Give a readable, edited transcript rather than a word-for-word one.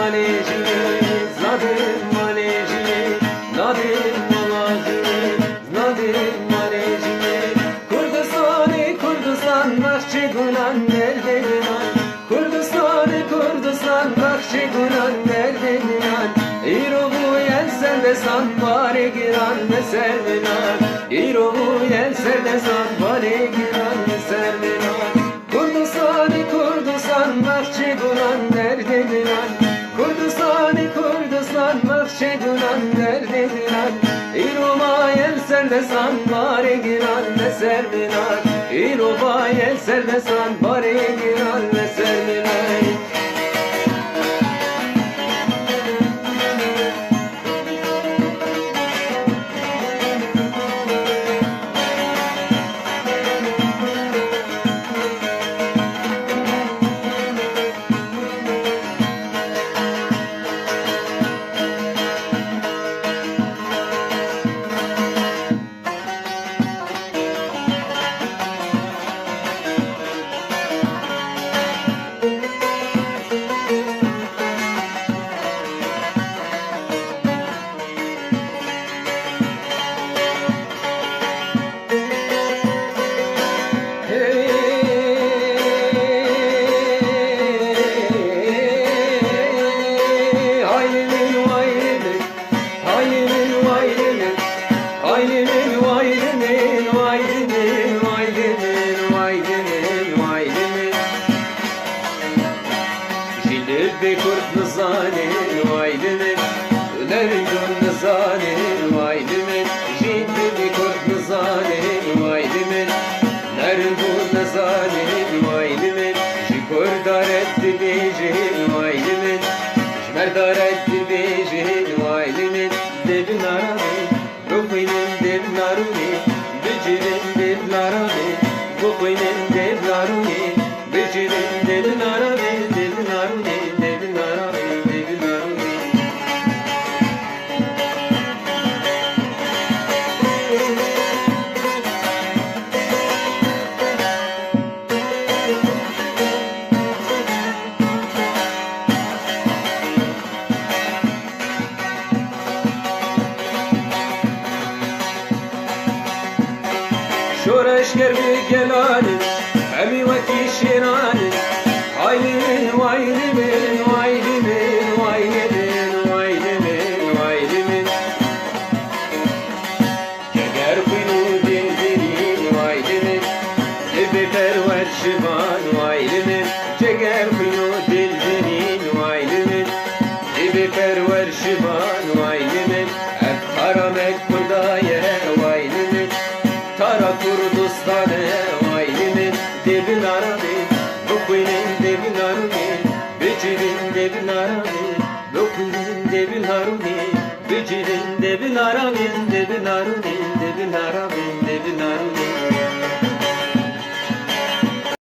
manejini, znadim manejini, nadim olazini, znadim manejini. Kurdistani, Kurdistan, Nakşigunan neredeydinan? Kurdistani, Kurdistan, Nakşigunan neredeydinan? İrovu yensen de san bari giran ne servinan. İrovu yensen de san bari giran ne servinan. Kurdistani, Kurdistan, Nakşigunan neredeydinan? Kurdistani, Kurdistan, Nakşigunan neredeydinan? İrova yensen de san bari giran ne servinan. İrova yensen de san bari giran ne servinan. Bir kurt nizanin vaydimin, Nerindun nizanin vaydimin, Şimdi bir kurt nizanin vaydimin, Nerindun nizanin vaydimin, Şikordar etti bejin vaydimin, Şmerdar etti bejin vaydimin, Devin arabi, Rukinin devin aruni, Bicirin devin arabi, Rukinin devin aruni, Bicirin devin arabi, devin aruni. Şoreşker bir gelanin, emiveti şiranin, Haylimin, vaylimin, vaylimin, vaylimin, vaylimin, vaylimin. Keger kuyunu dildirin, vaylimin, Dibi perver şivan, vaylimin, Keger kuyunu dildirin, vaylimin, Dibi perver şivan, vaylimin, Ek haram ek kurdaya, vaylimin, Tara Kurdistan'e vaylimin, Devin arabi, Rukinin devin aruni, Bicirin devin arabi, Rukinin devin aruni, Bicirin devin arabin, devin aruni, devin arabin, devin aruni.